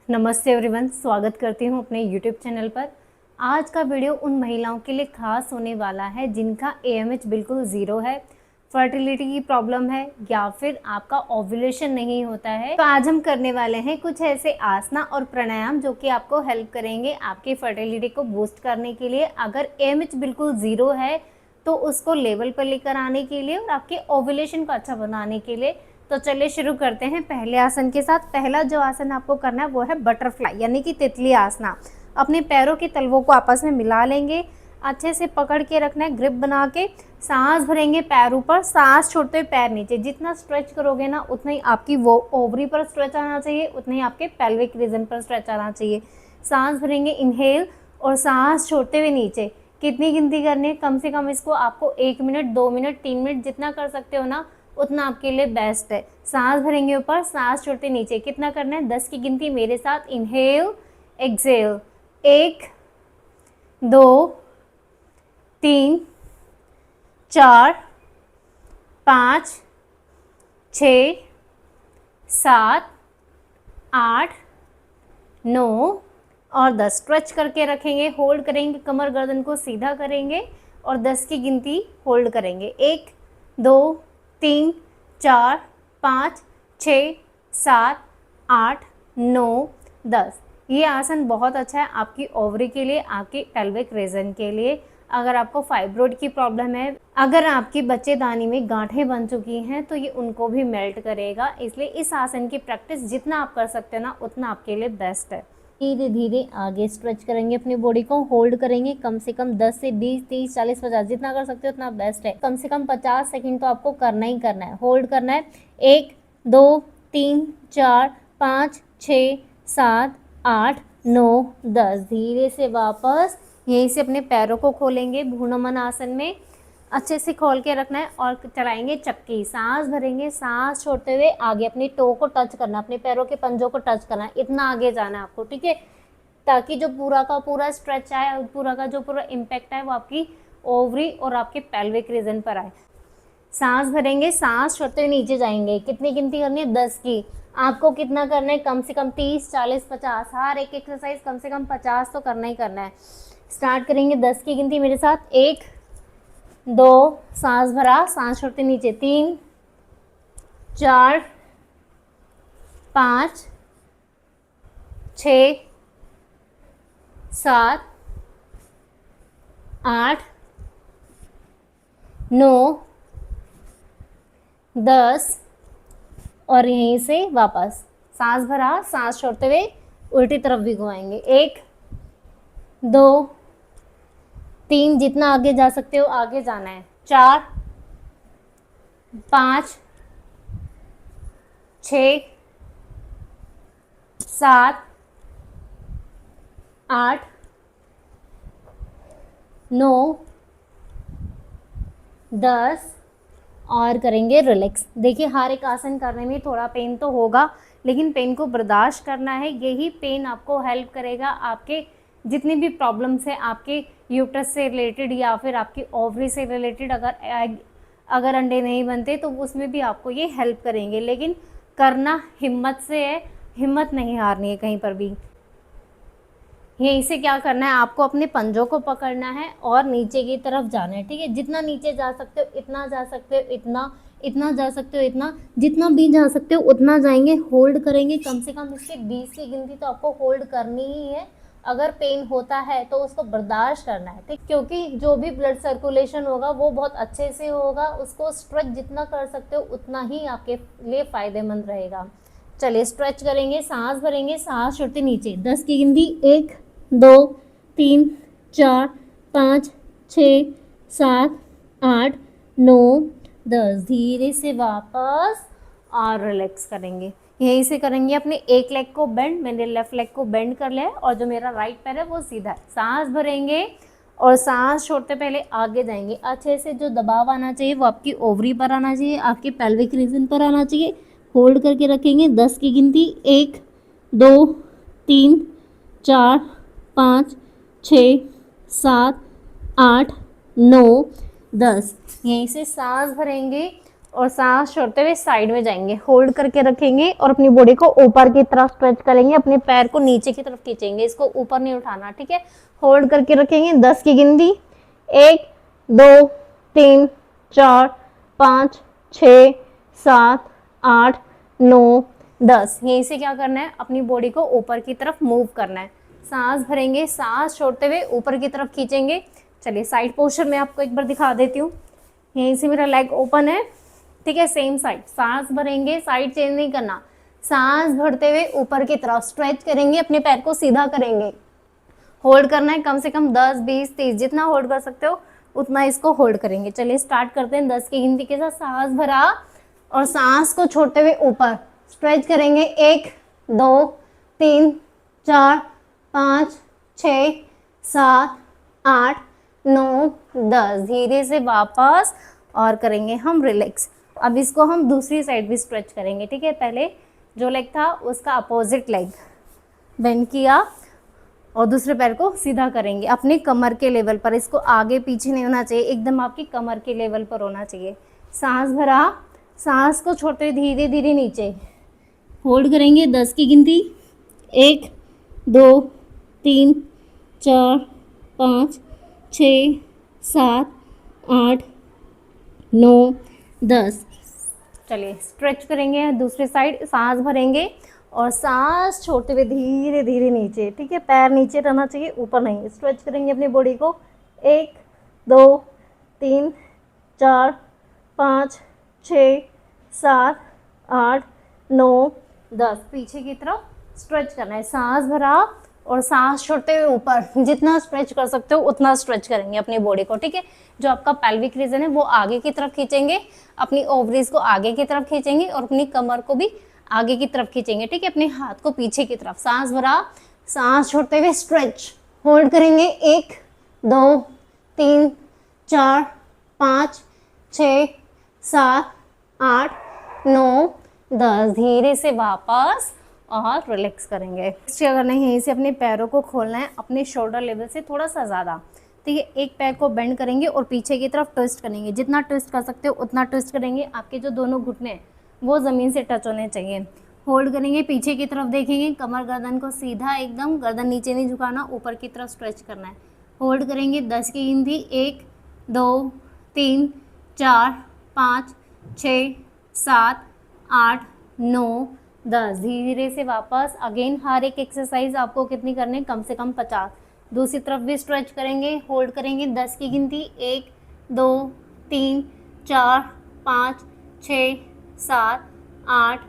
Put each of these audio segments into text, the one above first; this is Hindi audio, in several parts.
नमस्ते एवरीवन, स्वागत करती हूँ अपने यूट्यूब चैनल पर। आज का वीडियो उन महिलाओं के लिए खास होने वाला है जिनका AMH बिल्कुल ज़ीरो है, फर्टिलिटी की प्रॉब्लम है या फिर आपका ओव्यूलेशन नहीं होता है। तो आज हम करने वाले हैं कुछ ऐसे आसना और प्राणायाम जो कि आपको हेल्प करेंगे आपकी फर्टिलिटी को बूस्ट करने के लिए। अगर AMH बिल्कुल ज़ीरो है तो उसको लेवल पर लेकर आने के लिए और आपके ओव्यूलेशन को अच्छा बनाने के लिए। तो चलिए शुरू करते हैं पहले आसन के साथ। पहला जो आसन आपको करना है वो है बटरफ्लाई यानी कि तितली आसना। अपने पैरों के तलवों को आपस में मिला लेंगे, अच्छे से पकड़ के रखना है, ग्रिप बना के। सांस भरेंगे पैर ऊपर, सांस छोड़ते हुए पैर नीचे। जितना स्ट्रेच करोगे ना उतना ही आपकी वो ओवरी पर स्ट्रेच आना चाहिए, उतना ही आपके पेल्विक रीजन पर स्ट्रेच आना चाहिए। सांस भरेंगे इनहेल और सांस छोड़ते हुए नीचे। कितनी गिनती करनी है? कम से कम इसको आपको 1 मिनट, 2 मिनट, 3 मिनट जितना कर सकते हो ना उतना आपके लिए बेस्ट है। सांस भरेंगे ऊपर, सांस छोड़ते नीचे। कितना करना है? 10 की गिनती मेरे साथ। Inhale, exhale. 1, 2, 3, 4, 5, 6, 7, 8, 9 और 10। स्ट्रेच करके रखेंगे, होल्ड करेंगे, कमर गर्दन को सीधा करेंगे और 10 की गिनती होल्ड करेंगे। 1, 2, 3, 4, 5, 6, 7, 8, 9, 10। ये आसन बहुत अच्छा है आपकी ओवरी के लिए, आपकी पेल्विक रीजन के लिए। अगर आपको फाइब्रोइड की प्रॉब्लम है, अगर आपकी बच्चेदानी में गांठें बन चुकी हैं तो ये उनको भी मेल्ट करेगा। इसलिए इस आसन की प्रैक्टिस जितना आप कर सकते हो ना उतना आपके लिए बेस्ट है। धीरे धीरे आगे स्ट्रेच करेंगे, अपनी बॉडी को होल्ड करेंगे कम से कम 10 से 20, 30, 40, 50 जितना कर सकते हो उतना बेस्ट है। कम से कम 50 सेकंड तो आपको करना ही करना है, होल्ड करना है। 1, 2, 3, 4, 5, 6, 7, 8, 9, 10। धीरे से वापस यहीं से अपने पैरों को खोलेंगे भ्रूणमन आसन में। अच्छे से खोल के रखना है और चलाएंगे चक्की। सांस भरेंगे, सांस छोड़ते हुए आगे अपनी टो को टच करना, अपने पैरों के पंजों को टच करना है। इतना आगे जाना है आपको, ठीक है, ताकि जो पूरा का पूरा स्ट्रेच आए, पूरा का जो पूरा इम्पैक्ट आए वो आपकी ओवरी और आपके पेल्विक रीजन पर आए। सांस भरेंगे, सांस छोड़ते हुए नीचे जाएंगे। कितनी गिनती करनी है? 10 की। आपको कितना करना है? कम से कम 30, 40, 50। हर एक एक्सरसाइज कम से कम 50 तो करना ही करना है। स्टार्ट करेंगे 10 की गिनती मेरे साथ। 1, 2, सांस भरा, सांस छोड़ते नीचे। 3, 4, 5, 6, 7, 8, 9, 10 और यहीं से वापस सांस भरा, सांस छोड़ते हुए उल्टी तरफ भी घुमाएंगे। 1, 2, 3, जितना आगे जा सकते हो आगे जाना है। 4, 5, 6, 7, 8, 9, 10 और करेंगे रिलैक्स। देखिए हर एक आसन करने में थोड़ा पेन तो होगा, लेकिन पेन को बर्दाश्त करना है। यही पेन आपको हेल्प करेगा आपके जितनी भी प्रॉब्लम्स है आपके यूट्रस से रिलेटेड या फिर आपकी ओवरी से रिलेटेड। अगर अंडे नहीं बनते तो उसमें भी आपको ये हेल्प करेंगे, लेकिन करना हिम्मत से है, हिम्मत नहीं हारनी है कहीं पर भी। यहीं से क्या करना है? आपको अपने पंजों को पकड़ना है और नीचे की तरफ जाना है, ठीक है। जितना नीचे जा सकते हो इतना जा सकते हो, इतना जा सकते हो, इतना जितना भी जा सकते हो उतना जाएंगे। होल्ड करेंगे कम से कम इसके 20 की गिनती तो आपको होल्ड करनी ही है। अगर पेन होता है तो उसको बर्दाश्त करना है, ठीक, क्योंकि जो भी ब्लड सर्कुलेशन होगा वो बहुत अच्छे से होगा। उसको स्ट्रेच जितना कर सकते हो उतना ही आपके लिए फ़ायदेमंद रहेगा। चलिए स्ट्रेच करेंगे, सांस भरेंगे, सांस छोड़ते नीचे। 10 की गिनती। 1, 2, 3, 4, 5, 6, 7, 8, 9, 10। धीरे से वापस और रिलैक्स करेंगे। यहीं से करेंगे अपने एक लेग को बेंड। मैंने लेफ्ट लेग को बेंड कर लिया है और जो मेरा राइट पैर है वो सीधा है। सांस भरेंगे और सांस छोड़ते पहले आगे जाएंगे। अच्छे से जो दबाव आना चाहिए वो आपकी ओवरी पर आना चाहिए, आपके पेल्विक रीजन पर आना चाहिए। होल्ड करके रखेंगे 10 की गिनती। 1, 2, 3, 4, 5, 6, 7, 8, 9, 10। यहीं से सांस भरेंगे और सांस छोड़ते हुए साइड में जाएंगे, होल्ड करके रखेंगे और अपनी बॉडी को ऊपर की तरफ स्ट्रेच करेंगे, अपने पैर को नीचे की तरफ खींचेंगे, इसको ऊपर नहीं उठाना, ठीक है। होल्ड करके रखेंगे, 10 की गिनती, 1 2 3 4 5 6 7 8 9 10। यहीं से क्या करना है, अपनी बॉडी को ऊपर की तरफ मूव करना है। सांस भरेंगे, सांस छोड़ते हुए ऊपर की तरफ खींचेंगे। चलिए साइड पोस्चर में आपको एक बार दिखा देती हूँ। यहीं से मेरा लेग ओपन है, ठीक है, सेम साइड। सांस भरेंगे, साइड चेंज नहीं करना, सांस भरते हुए ऊपर की तरफ स्ट्रेच करेंगे, अपने पैर को सीधा करेंगे। होल्ड करना है कम से कम 10 20 30, जितना होल्ड कर सकते हो उतना इसको होल्ड करेंगे। चलिए स्टार्ट करते हैं। 10 की गिनती के साथ सांस भरा और सांस को छोड़ते हुए ऊपर स्ट्रेच करेंगे। 1 2 3 4 5 6 7 8 9 10। धीरे से वापस और करेंगे हम रिलैक्स। अब इसको हम दूसरी साइड भी स्ट्रेच करेंगे, ठीक है। पहले जो लेग था उसका अपोजिट लेग बेंड किया और दूसरे पैर को सीधा करेंगे अपने कमर के लेवल पर। इसको आगे पीछे नहीं होना चाहिए, एकदम आपकी कमर के लेवल पर होना चाहिए। सांस भरा, सांस को छोड़ते हुए धीरे धीरे नीचे होल्ड करेंगे। 10 की गिनती, 1 2 3 4 5 6 7 8 9 10। चलिए स्ट्रेच करेंगे दूसरी साइड। सांस भरेंगे और सांस छोड़ते हुए धीरे धीरे नीचे, ठीक है। पैर नीचे रहना चाहिए, ऊपर नहीं। स्ट्रेच करेंगे अपनी बॉडी को। 1 2 3 4 5 6 7 8 9 10। पीछे की तरफ स्ट्रेच करना है। सांस भरा और सांस छोड़ते हुए ऊपर, जितना स्ट्रेच कर सकते हो उतना स्ट्रेच करेंगे अपनी बॉडी को, ठीक है। जो आपका पेल्विक रीजन है वो आगे की तरफ खींचेंगे, अपनी ओवरीज को आगे की तरफ खींचेंगे और अपनी कमर को भी आगे की तरफ खींचेंगे, ठीक है। अपने हाथ को पीछे की तरफ। सांस भरा, सांस छोड़ते हुए स्ट्रेच, होल्ड करेंगे। 1 2 3 4 5 6 7 8 9 10। धीरे से वापस और रिलैक्स करेंगे। क्या करना है, यहीं से अपने पैरों को खोलना है अपने शोल्डर लेवल से थोड़ा सा ज़्यादा, ठीक है। एक पैर को बेंड करेंगे और पीछे की तरफ ट्विस्ट करेंगे। जितना ट्विस्ट कर सकते हो उतना ट्विस्ट करेंगे। आपके जो दोनों घुटने हैं वो ज़मीन से टच होने चाहिए। होल्ड करेंगे, पीछे की तरफ देखेंगे, कमर गर्दन को सीधा, एकदम गर्दन नीचे नहीं झुकाना, ऊपर की तरफ स्ट्रेच करना है। होल्ड करेंगे। 10 की गिनती, 1 2 3 4 5 6 7 8 9 10। धीरे से वापस। अगेन हर एक एक्सरसाइज आपको कितनी करनी है, कम से कम 50। दूसरी तरफ भी स्ट्रेच करेंगे। होल्ड करेंगे। 10 की गिनती, 1 2 3 4 5 6 7 8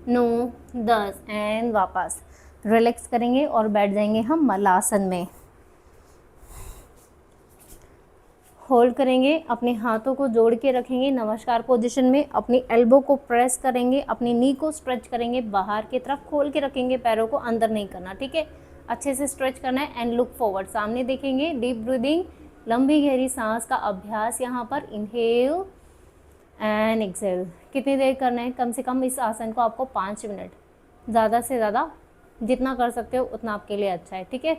9 10 एंड वापस रिलैक्स करेंगे और बैठ जाएंगे हम मलासन में। होल्ड करेंगे, अपने हाथों को जोड़ के रखेंगे नमस्कार पोजीशन में। अपनी एल्बो को प्रेस करेंगे, अपनी नी को स्ट्रेच करेंगे, बाहर की तरफ खोल के रखेंगे, पैरों को अंदर नहीं करना, ठीक है। अच्छे से स्ट्रेच करना है एंड लुक फॉरवर्ड, सामने देखेंगे। डीप ब्रीदिंग, लंबी गहरी सांस का अभ्यास यहाँ पर। Inhale and exhale. कितनी देर करना है, कम से कम इस आसन को आपको 5 मिनट, ज़्यादा से ज़्यादा जितना कर सकते हो उतना आपके लिए अच्छा है, ठीक है।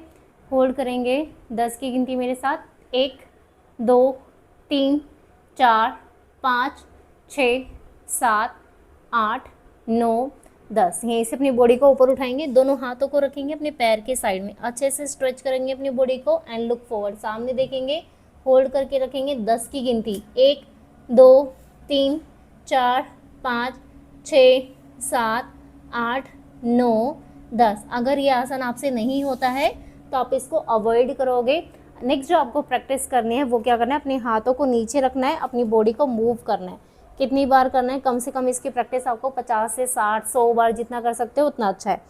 होल्ड करेंगे। 10 की गिनती मेरे साथ, 1 2 3 4 5 6 7 8 9 10। यहीं से अपनी बॉडी को ऊपर उठाएंगे, दोनों हाथों को रखेंगे अपने पैर के साइड में, अच्छे से स्ट्रेच करेंगे अपनी बॉडी को एंड लुक फॉरवर्ड, सामने देखेंगे। होल्ड करके रखेंगे। 10 की गिनती, 1 2 3 4 5 6 7 8 9 10। अगर ये आसन आपसे नहीं होता है तो आप इसको अवॉइड करोगे। नेक्स्ट जो आपको प्रैक्टिस करनी है वो क्या करना है, अपने हाथों को नीचे रखना है, अपनी बॉडी को मूव करना है। कितनी बार करना है, कम से कम इसकी प्रैक्टिस आपको 50 से 60 100 बार जितना कर सकते हो उतना अच्छा है।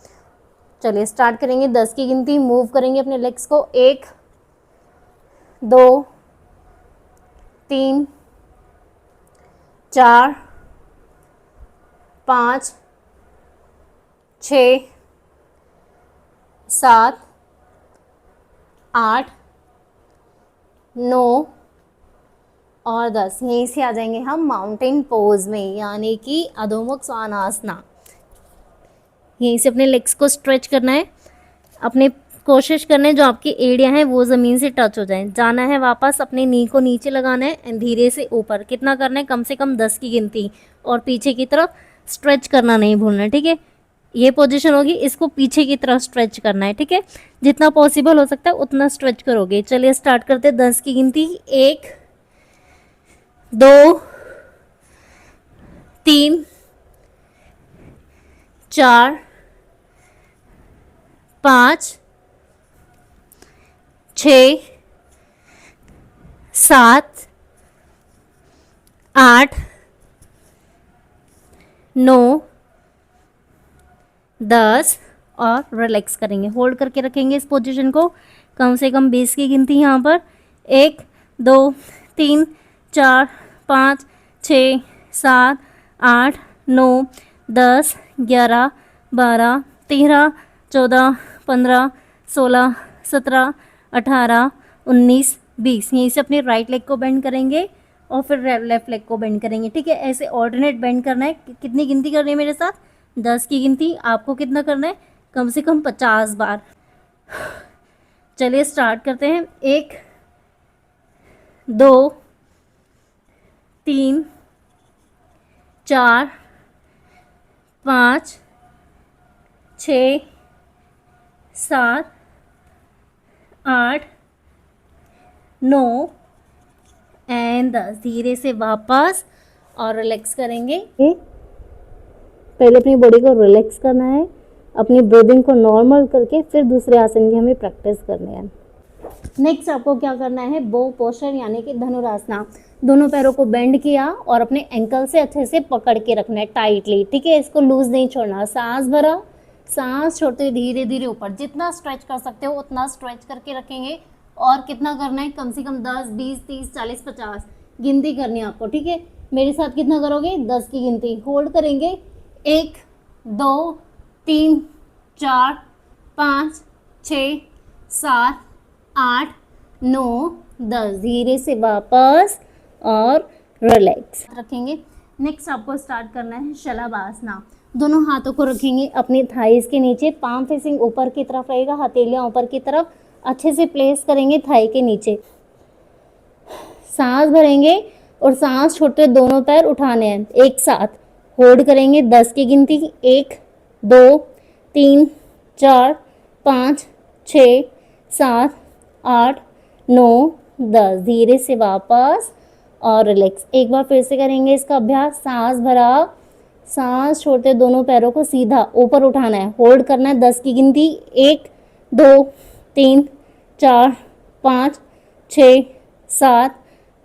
चलिए स्टार्ट करेंगे। 10 की गिनती, मूव करेंगे अपने लेग्स को। 1 2 3 4 5 6 7 8 9 और 10। यहीं से आ जाएंगे हम माउंटेन पोज में, यानी कि अधोमुख स्वानासना। यहीं से अपने लेग्स को स्ट्रेच करना है, अपने कोशिश करने जो आपकी एड़ियाँ हैं वो ज़मीन से टच हो जाएं। जाना है वापस, अपने नी को नीचे लगाना है एंड धीरे से ऊपर। कितना करना है? कम से कम 10 की गिनती, और पीछे की तरफ स्ट्रेच करना नहीं भूलना, ठीक है। ये पोजीशन होगी, इसको पीछे की तरफ स्ट्रेच करना है, ठीक है। जितना पॉसिबल हो सकता है उतना स्ट्रेच करोगे। चलिए स्टार्ट करते हैं। 10 की गिनती, 1 2 3 4 5 6 7 8 9 10 और रिलैक्स करेंगे। होल्ड करके रखेंगे इस पोजीशन को कम से कम 20 की गिनती। यहाँ पर 1 2 3 4 5 6 7 8 9 10 11 12 13 14 15 16 17 18 19 20। यहीं से अपने राइट लेग को बेंड करेंगे और फिर लेफ्ट लेग को बेंड करेंगे, ठीक है। ऐसे ऑल्टरनेट बेंड करना है। कितनी गिनती करनी है मेरे साथ? 10 की गिनती। आपको कितना करना है? कम से कम 50 बार। चलिए स्टार्ट करते हैं। 1 2 3 4 5 6 7 8 9 एंड 10। धीरे से वापस और रिलैक्स करेंगे। पहले अपनी बॉडी को रिलैक्स करना है, अपनी ब्रीदिंग को नॉर्मल करके फिर दूसरे आसन की हमें प्रैक्टिस करनी है। नेक्स्ट आपको क्या करना है? बो पोस्चर यानी कि धनुरासना। दोनों पैरों को बेंड किया और अपने एंकल से अच्छे से पकड़ के रखना है टाइटली, ठीक है। इसको लूज नहीं छोड़ना। सांस भरा, सांस छोड़ते हुए धीरे धीरे ऊपर। जितना स्ट्रेच कर सकते हो उतना स्ट्रेच करके रखेंगे। और कितना करना है? कम से कम 10 20 30 40 50 गिनती करनी है आपको, ठीक है। मेरे साथ कितना करोगे? 10 की गिनती। होल्ड करेंगे। 1 2 3 4 5 6 7 8 9 10। धीरे से वापस और रिलैक्स रखेंगे। नेक्स्ट आपको स्टार्ट करना है शलभासना। दोनों हाथों को रखेंगे अपनी थाइस के नीचे, पाम फेसिंग ऊपर की तरफ रहेगा, हथेलियां ऊपर की तरफ अच्छे से प्लेस करेंगे थाई के नीचे। सांस भरेंगे और सांस छोड़ते दोनों पैर उठाने हैं एक साथ। होल्ड करेंगे 10 की गिनती। 1 2 3 4 5 6 7 8 9 10। धीरे से वापस और रिलैक्स। एक बार फिर से करेंगे इसका अभ्यास। सांस भरा, सांस छोड़ते दोनों पैरों को सीधा ऊपर उठाना है। होल्ड करना है 10 की गिनती। 1 2 3 4 5 6 7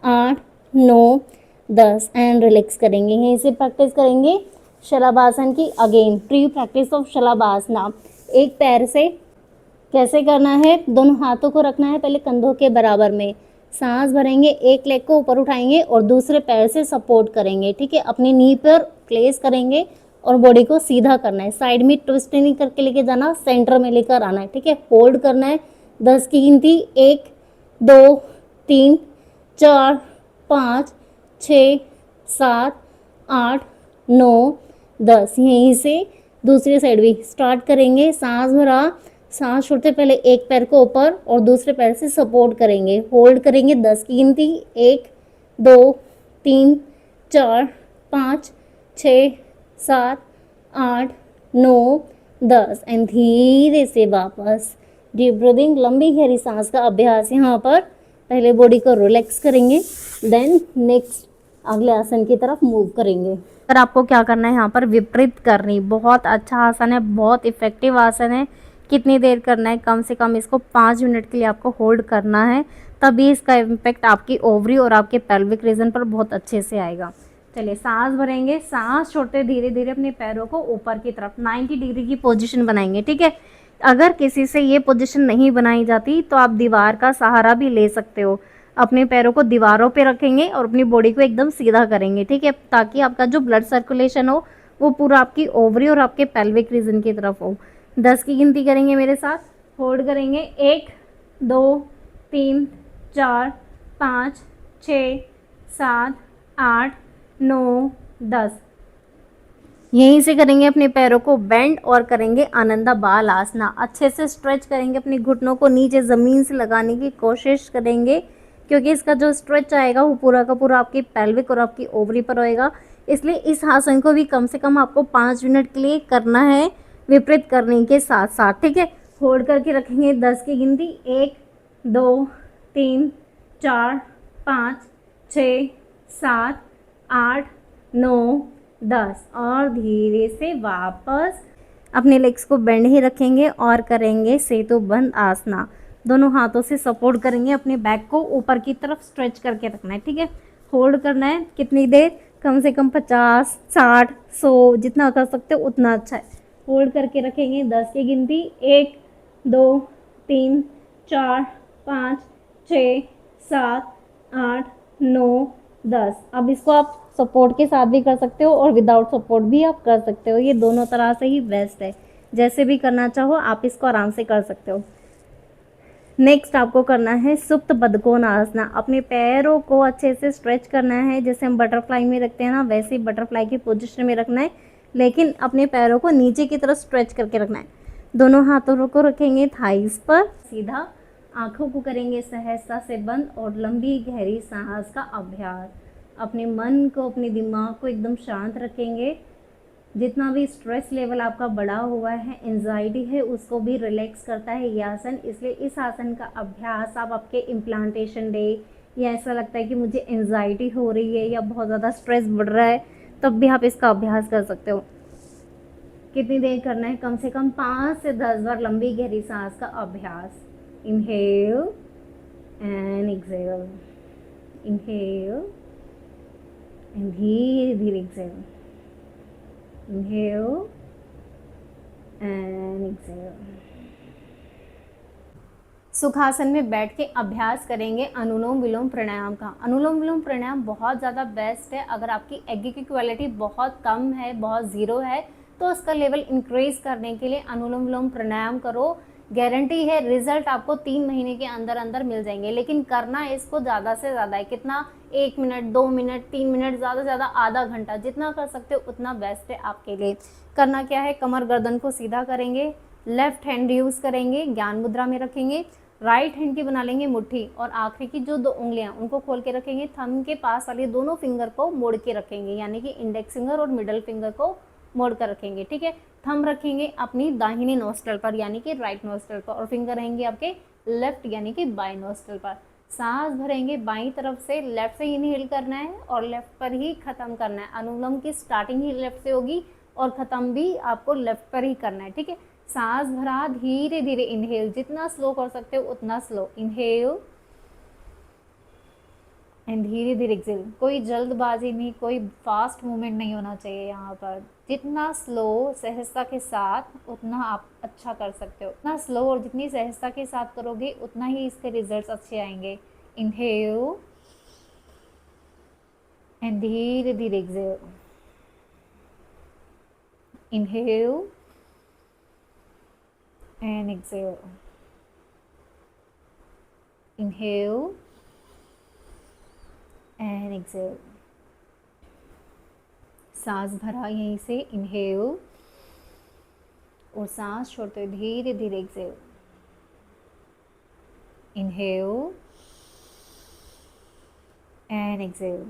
8 9 10 एंड रिलैक्स करेंगे। यहीं से प्रैक्टिस करेंगे शलभासन की again. Pre practice of Shalabhasana. एक पैर से कैसे करना है? दोनों हाथों को रखना है पहले कंधों के बराबर में। सांस भरेंगे, एक लेग को ऊपर उठाएंगे और दूसरे पैर से सपोर्ट करेंगे, ठीक है। अपनी नी पर प्लेस करेंगे और बॉडी को सीधा करना है। साइड में ट्विस्ट नहीं करके लेके जाना, सेंटर में लेकर आना है, ठीक है। होल्ड करना है 10 की गिनती। 1 2 3 4 5 6 7 8 9 10। यहीं से दूसरी साइड भी स्टार्ट करेंगे। सांस भरा, सांस छोड़ते पहले एक पैर को ऊपर और दूसरे पैर से सपोर्ट करेंगे। होल्ड करेंगे 10 की गिनती। 1 2 3 4 5 6 7 8 9 10 एंड धीरे से वापस डीप ब्रीदिंग, लंबी गहरी सांस का अभ्यास। यहाँ पर पहले बॉडी को रिलैक्स करेंगे, देन नेक्स्ट अगले आसन की तरफ मूव करेंगे। पर आपको क्या करना है? यहाँ पर विपरीत करनी। बहुत अच्छा आसन है, बहुत इफेक्टिव आसन है। कितनी देर करना है? कम से कम इसको 5 मिनट के लिए आपको होल्ड करना है, तभी इसका इम्पैक्ट आपकी ओवरी और आपके पेल्विक रीजन पर बहुत अच्छे से आएगा। चलिए सांस भरेंगे, सांस छोड़ते धीरे धीरे अपने पैरों को ऊपर की तरफ 90 डिग्री की पोजीशन बनाएंगे, ठीक है। अगर किसी से ये पोजीशन नहीं बनाई जाती तो आप दीवार का सहारा भी ले सकते हो। अपने पैरों को दीवारों पे रखेंगे और अपनी बॉडी को एकदम सीधा करेंगे, ठीक है, ताकि आपका जो ब्लड सर्कुलेशन हो वो पूरा आपकी ओवरी और आपके पेल्विक रीजन की तरफ हो। 10 की गिनती करेंगे मेरे साथ। होल्ड करेंगे। 1 2 3 4 5 6 7 8 9 10। यहीं से करेंगे अपने पैरों को बेंड और करेंगे आनंदा बाल आसना। अच्छे से स्ट्रेच करेंगे, अपने घुटनों को नीचे ज़मीन से लगाने की कोशिश करेंगे, क्योंकि इसका जो स्ट्रेच आएगा वो पूरा का पूरा आपकी पेल्विक और आपकी ओवरी पर होएगा। इसलिए इस आसन को भी कम से कम आपको 5 मिनट के लिए करना है, विपरीत करने के साथ साथ, ठीक है। होल्ड करके रखेंगे 10 की गिनती, 1 2 3 4 5 6 7 8 9 10 और धीरे से वापस अपने लेग्स को बेंड ही रखेंगे और करेंगे सेतु बंद आसना। दोनों हाथों से सपोर्ट करेंगे, अपने बैक को ऊपर की तरफ स्ट्रेच करके रखना है, ठीक है। होल्ड करना है कितनी देर, कम से कम 50 60 100 जितना कर सकते हो उतना अच्छा है। होल्ड करके रखेंगे 10 की गिनती, 1 2 3 4 5 6 7 8 9 10। अब इसको आप सपोर्ट के साथ भी कर सकते हो और विदाउट सपोर्ट भी आप कर सकते हो, ये दोनों तरह से ही बेस्ट है। जैसे भी करना चाहो आप इसको आराम से कर सकते हो। नेक्स्ट आपको करना है सुप्त बदकोनासना। अपने पैरों को अच्छे से स्ट्रेच करना है, जैसे हम बटरफ्लाई में रखते हैं ना, वैसे ही बटरफ्लाई की पोजीशन में रखना है, लेकिन अपने पैरों को नीचे की तरफ स्ट्रेच करके रखना है। दोनों हाथों को रखेंगे थाइस पर सीधा, आंखों को करेंगे सहजता से बंद और लंबी गहरी सांस का अभ्यास। अपने मन को, अपने दिमाग को एकदम शांत रखेंगे। जितना भी स्ट्रेस लेवल आपका बढ़ा हुआ है, एंजाइटी है, उसको भी रिलैक्स करता है ये आसन। इसलिए इस आसन का अभ्यास आप आपके इम्प्लांटेशन डे या ऐसा लगता है कि मुझे एंजाइटी हो रही है या बहुत ज़्यादा स्ट्रेस बढ़ रहा है, तब भी आप इसका अभ्यास कर सकते हो। कितनी देर करना है, कम से कम 5 से 10 बार लंबी गहरी सांस का अभ्यास। Inhale and exhale, inhale and धीरे धीरे एक्सहेल, inhale and exhale। सुखासन में बैठ के अभ्यास करेंगे अनुलोम विलोम प्राणायाम का। अनुलोम विलोम प्राणायाम बहुत ज़्यादा बेस्ट है। अगर आपकी एग की क्वालिटी बहुत कम है, बहुत ज़ीरो है, तो उसका लेवल इंक्रीज करने के लिए अनुलोम विलोम प्राणायाम करो। गारंटी है रिजल्ट आपको 3 महीने के अंदर अंदर मिल जाएंगे। लेकिन करना इसको ज़्यादा से ज़्यादा है, कितना, 1 मिनट 2 मिनट 3 मिनट, ज़्यादा से ज़्यादा आधा घंटा, जितना कर सकते हो उतना बेस्ट है आपके लिए। करना क्या है, कमर गर्दन को सीधा करेंगे, लेफ्ट हैंड यूज़ करेंगे, ज्ञान मुद्रा में रखेंगे, राइट हैंड की बना लेंगे मुट्ठी और आखिरी की जो 2 उंगलियां उनको खोल के रखेंगे। थंब के पास वाले दोनों फिंगर को मोड़ के रखेंगे, यानी कि इंडेक्स फिंगर और मिडल फिंगर को मोड़ कर रखेंगे, ठीक है। थंब रखेंगे अपनी दाहिनी नोस्ट्रल पर यानी कि राइट नोस्ट्रल पर और फिंगर रहेंगे आपके लेफ्ट यानी कि बाई नोस्ट्रल पर। सांस भरेंगे बाईं तरफ से, लेफ्ट से इनहेल करना है और लेफ्ट पर ही ख़त्म करना है। अनुलोम की स्टार्टिंग ही लेफ्ट से होगी और ख़त्म भी आपको लेफ्ट पर ही करना है, ठीक है। सांस भरा, धीरे धीरे इनहेल, जितना स्लो कर सकते हो उतना स्लो इनहेल एंड धीरे धीरे एक्सेल। कोई जल्दबाजी नहीं, कोई फास्ट मूवमेंट नहीं होना चाहिए यहाँ पर। जितना स्लो सहजता के साथ उतना आप अच्छा कर सकते हो। उतना स्लो और जितनी सहजता के साथ करोगे उतना ही इसके रिजल्ट्स अच्छे आएंगे। इनहेल एंड धीरे धीरे exhale, inhale and exhale, inhale and exhale। सांस भरा यहीं से इनहेल और सांस छोड़ते हुए धीरे धीरे एक्सेल, इनहेल एंड एक्सेल।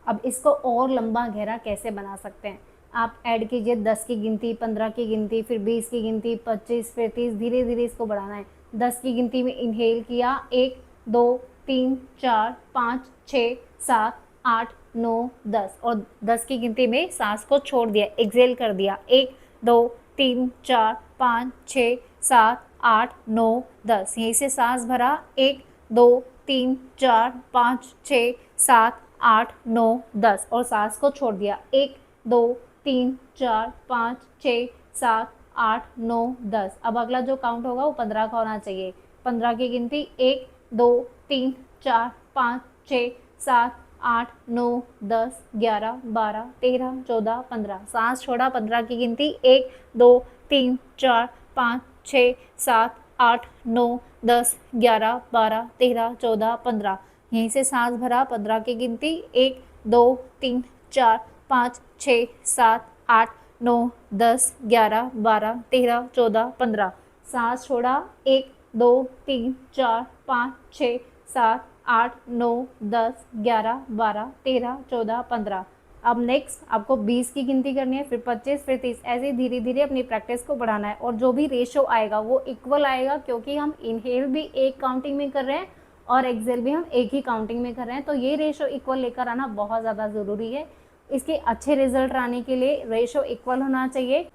अब इसको और लंबा गहरा कैसे बना सकते हैं, आप ऐड कीजिए 10 की गिनती, 15 की गिनती, फिर 20 की गिनती, 25, फिर 30, धीरे धीरे इसको बढ़ाना है। 10 की गिनती में इनहेल किया, 1 2 3 4 5 6 7 8 9 10 और 10 की गिनती में सांस को छोड़ दिया, एक्सेल कर दिया, 1 2 3 4 5 6 7 8 9 10। यहीं से सांस भरा, 1 2 3 4 5 6 7 8 9 10 और सांस को छोड़ दिया, 1 2 3 4 5 6 7 8 9 10। अब अगला जो काउंट होगा वो 15 का होना चाहिए। 15 की गिनती, 1 2 3 4 5 6 7 8 9 10 11 12 13 14 15। सांस छोड़ा, 15 की गिनती, 1 2 3 4 5 6 7 8 9 10 11 12 13 14 15। यहीं से सांस भरा, 15 की गिनती, 1 2 3 4 5 6 7 8 9 10 11 12 13 14 15। सांस छोड़ा 1 2 3 4 5 6 7 8 9 10 11 12 13 14 15। अब नेक्स्ट आपको 20 की गिनती करनी है, फिर 25, फिर 30, ऐसे धीरे धीरे अपनी प्रैक्टिस को बढ़ाना है। और जो भी रेशो आएगा वो इक्वल आएगा, क्योंकि हम इनहेल भी एक काउंटिंग में कर रहे हैं और एक्सेल भी हम एक ही काउंटिंग में कर रहे हैं, तो ये रेशो इक्वल लेकर आना बहुत ज़्यादा ज़रूरी है। इसके अच्छे रिजल्ट आने के लिए रेशो इक्वल होना चाहिए।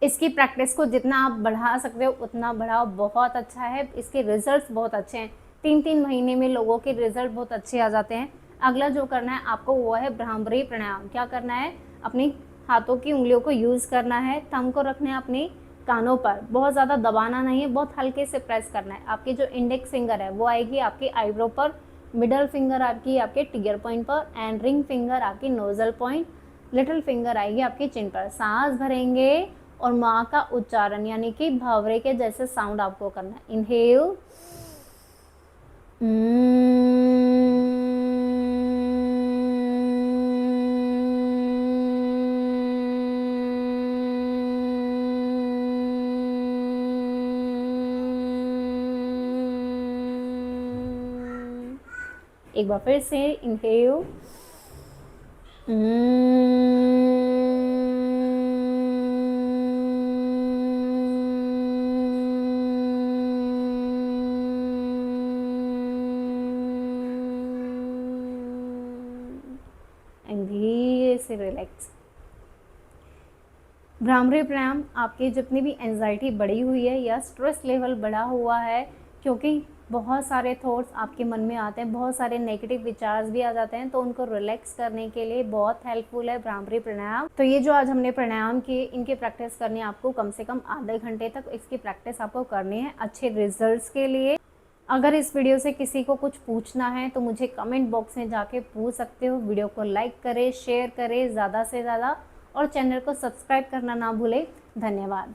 इसकी प्रैक्टिस को जितना आप बढ़ा सकते हो उतना बढ़ाओ, बहुत अच्छा है। इसके रिजल्ट्स बहुत अच्छे हैं, 3-3 महीने में लोगों के रिजल्ट बहुत अच्छे आ जाते हैं। अगला जो करना है आपको वो है भ्रामरी प्राणायाम। क्या करना है, अपनी हाथों की उंगलियों को यूज़ करना है, थंब को रखना है अपने कानों पर, बहुत ज़्यादा दबाना नहीं है, बहुत हल्के से प्रेस करना है। आपकी जो इंडेक्स फिंगर है वो आएगी आपकी आईब्रो पर, मिडल फिंगर आपकी आपके टिगर पॉइंट पर, एंड रिंग फिंगर आपकी नोजल पॉइंट, लिटिल फिंगर आएगी आपकी चिन पर। सांस भरेंगे और माँ का उच्चारण यानी कि भावरे के जैसे साउंड आपको करना है। इनहेल, एक बार फिर से इनहेल, एंड धीरे से रिलैक्स। भ्रामरी प्राणायाम आपकी जितनी भी एंजाइटी बढ़ी हुई है या स्ट्रेस लेवल बढ़ा हुआ है, क्योंकि बहुत सारे थॉट्स आपके मन में आते हैं, बहुत सारे नेगेटिव विचार्स भी आ जाते हैं, तो उनको रिलैक्स करने के लिए बहुत हेल्पफुल है भ्रामरी प्राणायाम। तो ये जो आज हमने प्राणायाम किए, इनकी प्रैक्टिस करनी है आपको कम से कम आधे घंटे तक इसकी प्रैक्टिस आपको करनी है अच्छे रिजल्ट्स के लिए। अगर इस वीडियो से किसी को कुछ पूछना है तो मुझे कमेंट बॉक्स में जाके पूछ सकते हो। वीडियो को लाइक करें, शेयर करें ज़्यादा से ज़्यादा, और चैनल को सब्सक्राइब करना ना भूलें। धन्यवाद।